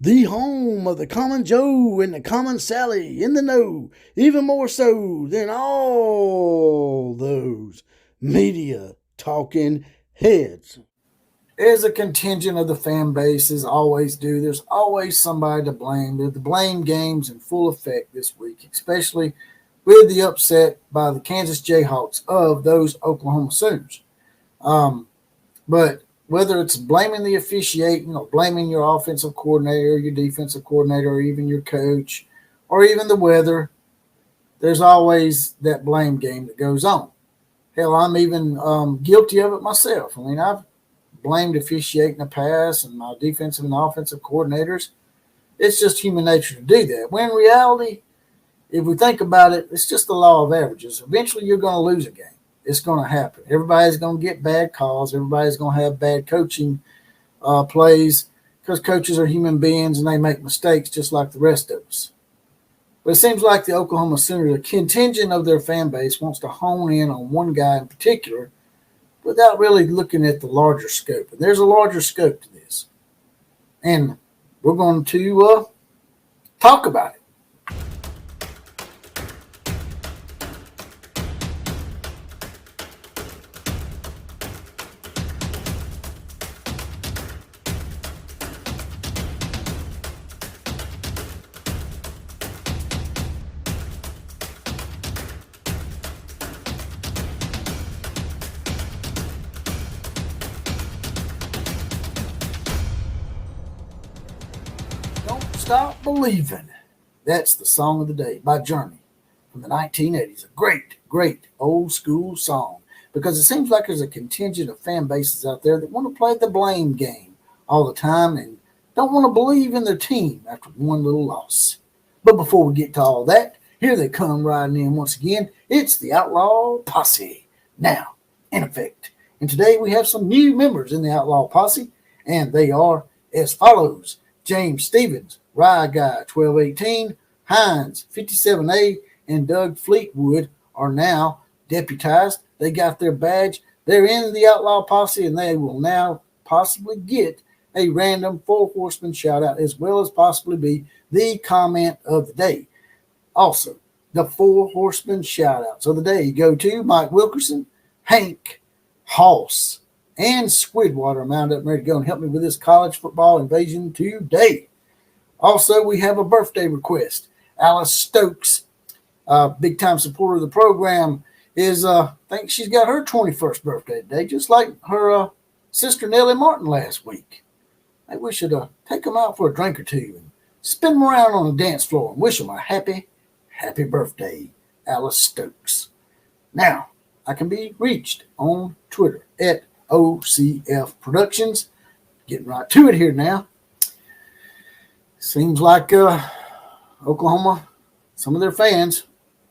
the home of the common Joe and the common Sally in the know, even more so than all those media talking heads. As a contingent of the fan bases always do, there's always somebody to blame. The blame game's in full effect this week, especially with the upset by the Kansas Jayhawks of those Oklahoma Sooners. But whether it's blaming the officiating or blaming your offensive coordinator, your defensive coordinator, or even your coach, or even the weather, there's always that blame game that goes on. Hell, I'm even guilty of it myself. I mean, I've blamed officiating the pass and my defensive and offensive coordinators. It's just human nature to do that. When in reality, if we think about it, it's just the law of averages. Eventually, you're going to lose a game. It's going to happen. Everybody's going to get bad calls. Everybody's going to have bad coaching plays because coaches are human beings and they make mistakes just like the rest of us. But it seems like the Oklahoma Sooners, a contingent of their fan base, wants to hone in on one guy in particular without really looking at the larger scope. And there's a larger scope to this. And we're going to talk about it. Don't Stop Believing. That's the song of the day by Journey from the 1980s. A great, great old school song because it seems like there's a contingent of fan bases out there that want to play the blame game all the time and don't want to believe in their team after one little loss. But before we get to all that, here they come riding in once again. It's the Outlaw Posse, now in effect. And today we have some new members in the Outlaw Posse, and they are as follows: James Stevens, Rye Guy 1218, Hines 57A, and Doug Fleetwood are now deputized. They got their badge. They're in the Outlaw Posse, and they will now possibly get a random Four Horsemen shout out, as well as possibly be the comment of the day. Also, the Four Horsemen shout outs of the day go to Mike Wilkerson, Hank Hoss, and Squidwater. I'm out up ready to go and help me with this college football invasion today. Also, we have a birthday request. Alice Stokes, big time supporter of the program, is I think she's got her 21st birthday today, just like her sister Nellie Martin last week. Maybe we should take them out for a drink or two and spin them around on the dance floor and wish them a happy birthday, Alice Stokes. Now, I can be reached on Twitter at OCF Productions. Getting right to it here now. Seems like Oklahoma, some of their fans,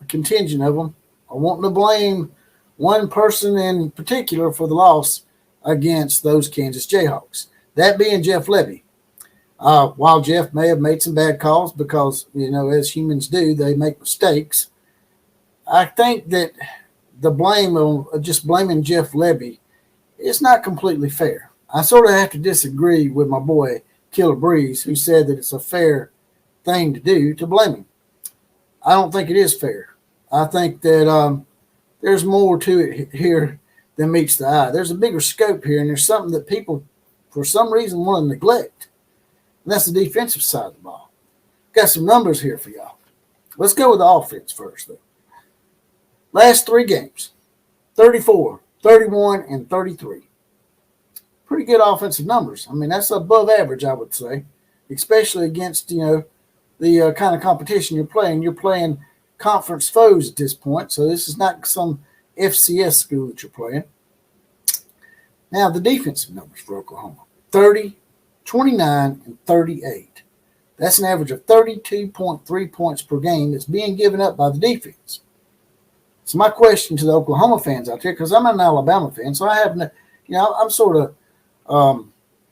a contingent of them, are wanting to blame one person in particular for the loss against those Kansas Jayhawks. That being Jeff Lebby. While Jeff may have made some bad calls because, as humans do, they make mistakes, I think that the blame of just blaming Jeff Lebby is not completely fair. I sort of have to disagree with my boy Killer Breeze, who said that it's a fair thing to do to blame him. I don't think it is fair. I think that there's more to it here than meets the eye. There's a bigger scope here, and there's something that people, for some reason, want to neglect. And that's the defensive side of the ball. Got some numbers here for y'all. Let's go with the offense first, though. Last three games, 34, 31, and 33. Pretty good offensive numbers. I mean, that's above average, I would say, especially against, the kind of competition you're playing. You're playing conference foes at this point, so this is not some FCS school that you're playing. Now, the defensive numbers for Oklahoma, 30, 29, and 38. That's an average of 32.3 points per game that's being given up by the defense. So my question to the Oklahoma fans out there, because I'm an Alabama fan, so I have no, I'm sort of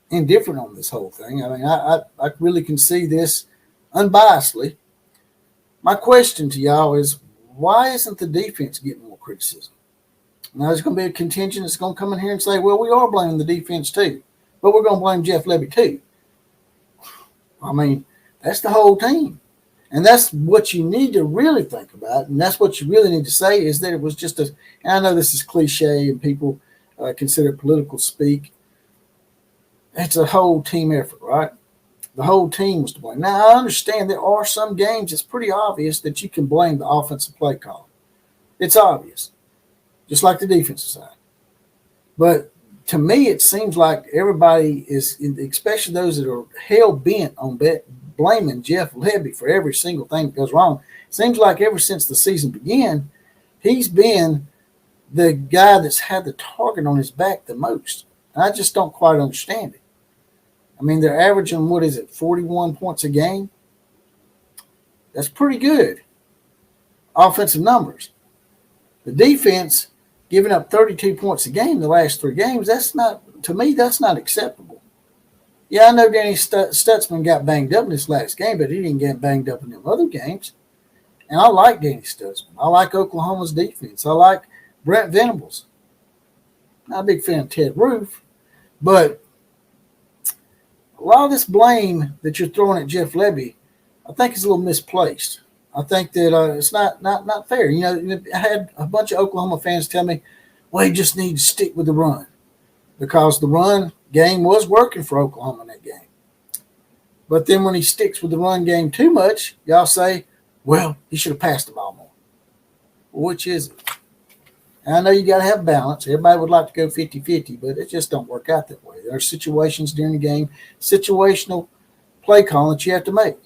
indifferent on this whole thing. I mean, I really can see this unbiasedly. My question to y'all is, why isn't the defense getting more criticism? Now, there's going to be a contingent that's going to come in here and say, well, we are blaming the defense too, but we're going to blame Jeff Lebby too. I mean, that's the whole team. And that's what you need to really think about. And that's what you really need to say is that it was just and I know this is cliche and people consider political speak. It's a whole team effort, right? The whole team was to blame. Now, I understand there are some games it's pretty obvious that you can blame the offensive play call. It's obvious, just like the defensive side. But to me, it seems like everybody is, especially those that are hell-bent on blaming Jeff Lebby for every single thing that goes wrong. It seems like ever since the season began, he's been the guy that's had the target on his back the most. And I just don't quite understand it. I mean, they're averaging, 41 points a game? That's pretty good. Offensive numbers. The defense giving up 32 points a game the last 3 games, to me, that's not acceptable. Yeah, I know Danny Stutzman got banged up in this last game, but he didn't get banged up in them other games. And I like Danny Stutzman. I like Oklahoma's defense. I like Brent Venables. Not a big fan of Ted Roof, but a lot of this blame that you're throwing at Jeff Lebby, I think is a little misplaced. I think that it's not fair. You know, I had a bunch of Oklahoma fans tell me, well, he just needs to stick with the run because the run game was working for Oklahoma in that game. But then when he sticks with the run game too much, y'all say, well, he should have passed the ball more. Well, which is it? And I know you got to have balance. Everybody would like to go 50-50, but it just don't work out that way. There are situations during the game, situational play call that you have to make.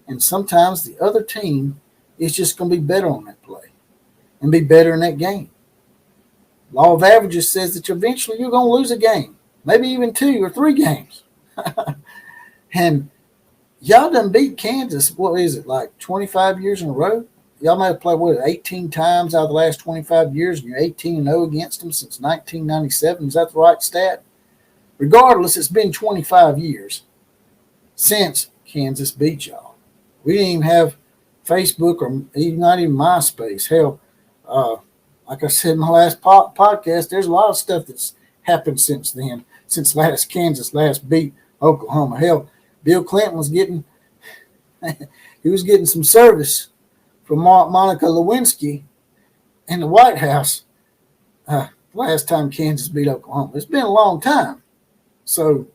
And sometimes the other team is just going to be better on that play and be better in that game. Law of averages says that eventually you're going to lose a game, maybe even 2 or 3 games. And y'all done beat Kansas, what is it, like 25 years in a row? Y'all might have played, 18 times out of the last 25 years, and you're 18-0 against them since 1997. Is that the right stat? Regardless, it's been 25 years since Kansas beat y'all. We didn't even have Facebook or not even MySpace. Hell, like I said in my last podcast, there's a lot of stuff that's happened since then, since Kansas last beat Oklahoma. Hell, Bill Clinton was getting some service from Monica Lewinsky in the White House last time Kansas beat Oklahoma. It's been a long time. So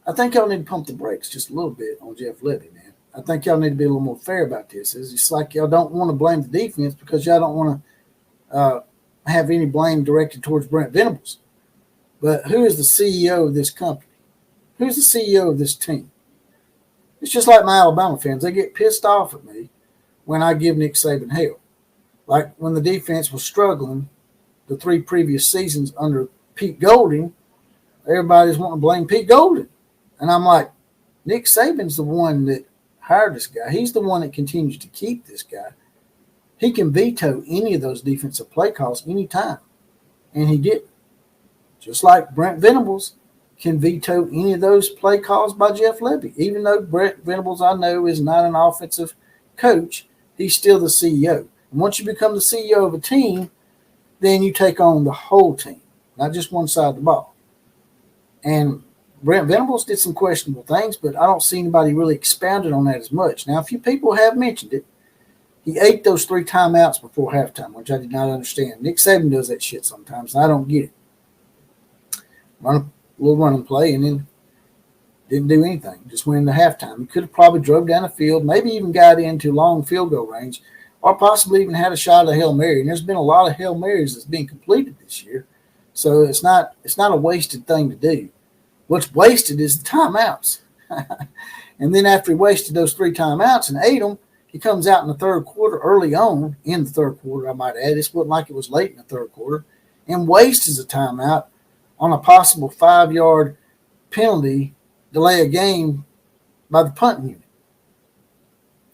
I think y'all need to pump the brakes just a little bit on Jeff Lebby, man. I think y'all need to be a little more fair about this. It's just like y'all don't want to blame the defense because y'all don't want to have any blame directed towards Brent Venables. But who is the CEO of this company? Who's the CEO of this team? It's just like my Alabama fans. They get pissed off at me when I give Nick Saban hell. Like when the defense was struggling the 3 previous seasons under Pete Golding, everybody's wanting to blame Pete Golding. And I'm like, Nick Saban's the one that hired this guy. He's the one that continues to keep this guy. He can veto any of those defensive play calls anytime. And he did. Just like Brent Venables can veto any of those play calls by Jeff Lebby. Even though Brent Venables, I know, is not an offensive coach, he's still the CEO. And once you become the CEO of a team, then you take on the whole team, not just one side of the ball. And Brent Venables did some questionable things, but I don't see anybody really expounded on that as much. Now, a few people have mentioned it. He ate those 3 timeouts before halftime, which I did not understand. Nick Saban does that shit sometimes, and I don't get it. Run a little running play, and then didn't do anything. Just went into halftime. He could have probably drove down the field, maybe even got into long field goal range, or possibly even had a shot at a Hail Mary. And there's been a lot of Hail Marys that's being completed this year. So it's not a wasted thing to do. What's wasted is the timeouts. And then after he wasted those 3 timeouts and ate them, he comes out in the third quarter, early on in the third quarter, I might add. This wasn't like it was late in the third quarter, and wastes a timeout on a possible 5-yard penalty, delay a game by the punting unit.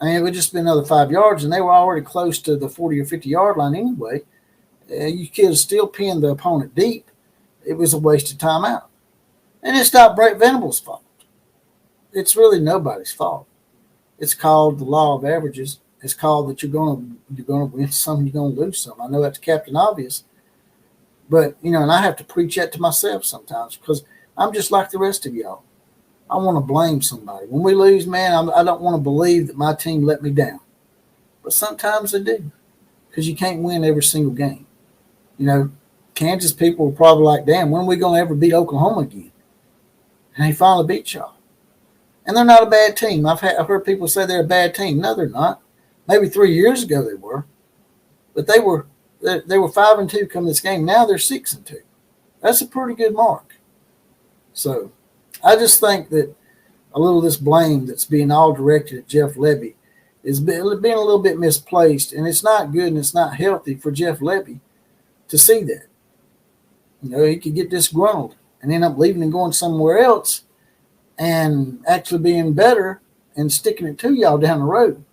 I mean, it would just been another 5 yards, and they were already close to the 40 or 50-yard line anyway. You could still pin the opponent deep. It was a wasted timeout. And it's not Brent Venables' fault. It's really nobody's fault. It's called the law of averages. It's called that you're going to win some, you're going to lose some. I know that's Captain Obvious. But, and I have to preach that to myself sometimes because I'm just like the rest of y'all. I want to blame somebody. When we lose, man, I don't want to believe that my team let me down. But sometimes they do, because you can't win every single game. You know, Kansas people were probably like, damn, when are we going to ever beat Oklahoma again? And they finally beat y'all. And they're not a bad team. I've heard people say they're a bad team. No, they're not. Maybe 3 years ago they were. But they were 5-2 coming this game. Now they're 6-2. That's a pretty good mark. So I just think that a little of this blame that's being all directed at Jeff Lebby is being a little bit misplaced, and it's not good and it's not healthy for Jeff Lebby to see that. You know, he could get disgruntled and end up leaving and going somewhere else and actually being better and sticking it to y'all down the road.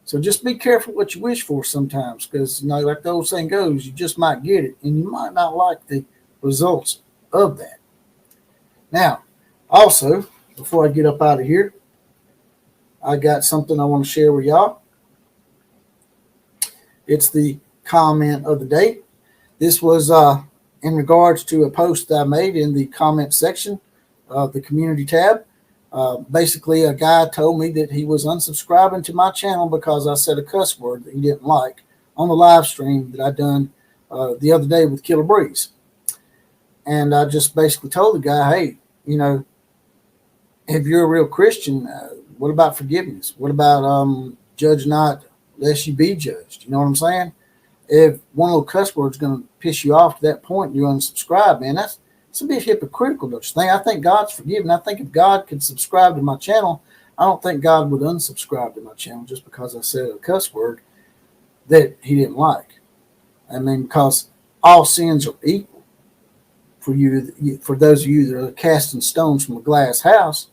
So just be careful what you wish for sometimes, because, you know, like the old saying goes, you just might get it and you might not like the results of that. Now, also, before I get up out of here, I got something I want to share with y'all. It's the comment of the day. This was in regards to a post that I made in the comment section of the community tab. Basically, a guy told me that he was unsubscribing to my channel because I said a cuss word that he didn't like on the live stream that I done the other day with Killer Breeze. And I just basically told the guy, hey, you know, if you're a real Christian, what about forgiveness? What about judge not lest you be judged? You know what I'm saying? If one little cuss word is going to piss you off to that point and you unsubscribe, man, that's a bit hypocritical, don't you think? I think God's forgiving. I think if God could subscribe to my channel, I don't think God would unsubscribe to my channel just because I said a cuss word that he didn't like. I mean, because all sins are equal. For those of you that are casting stones from a glass house,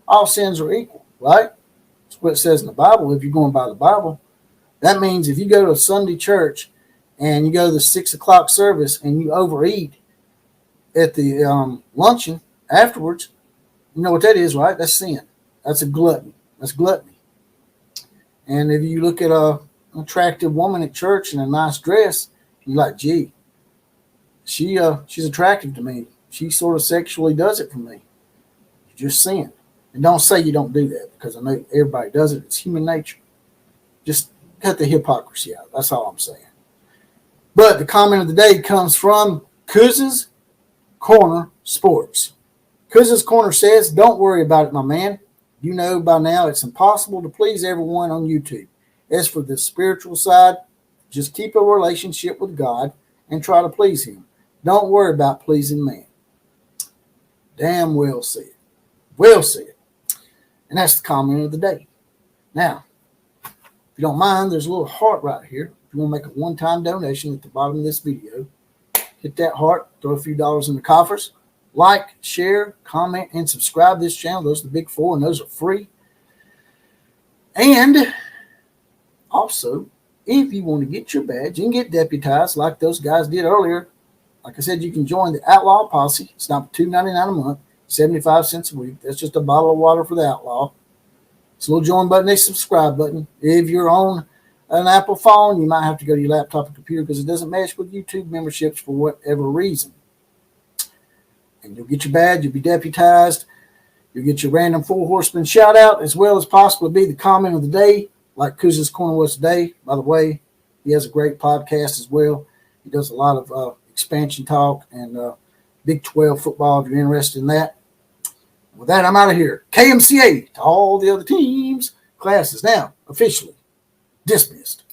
all sins are equal, right? That's what it says in the Bible. If you're going by the Bible, that means if you go to a Sunday church and you go to the 6 o'clock service and you overeat at the luncheon afterwards, you know what that is, right? That's sin. That's a gluttony. That's gluttony. And if you look at an attractive woman at church in a nice dress, you're like, gee, she's attractive to me. She sort of sexually does it for me. You just sin. And don't say you don't do that, because I know everybody does it. It's human nature. Just cut the hypocrisy out. That's all I'm saying. But the comment of the day comes from Kuz's Corner Sports. Kuz's Corner says, don't worry about it, my man. You know by now it's impossible to please everyone on YouTube. As for the spiritual side, just keep a relationship with God and try to please him. Don't worry about pleasing man. Damn well said. Well said. And that's the comment of the day. Now, if you don't mind, there's a little heart right here. If you want to make a one-time donation at the bottom of this video, hit that heart, throw a few dollars in the coffers. Like, share, comment, and subscribe to this channel. Those are the big four, and those are free. And also, if you want to get your badge and get deputized like those guys did earlier, like I said, you can join the Outlaw Posse. It's not $2.99 a month, 75 cents a week. That's just a bottle of water for the outlaw. It's a little join button, a subscribe button. If you're on an Apple phone, you might have to go to your laptop or computer because it doesn't match with YouTube memberships for whatever reason. And you'll get your badge, you'll be deputized, you'll get your random Four Horsemen shout out, as well as possibly be the comment of the day, like Kuz's Corner was today. By the way, he has a great podcast as well. He does a lot of expansion talk and Big 12 football if you're interested in that. With that, I'm out of here. KMCA to all the other teams. Class is now officially dismissed.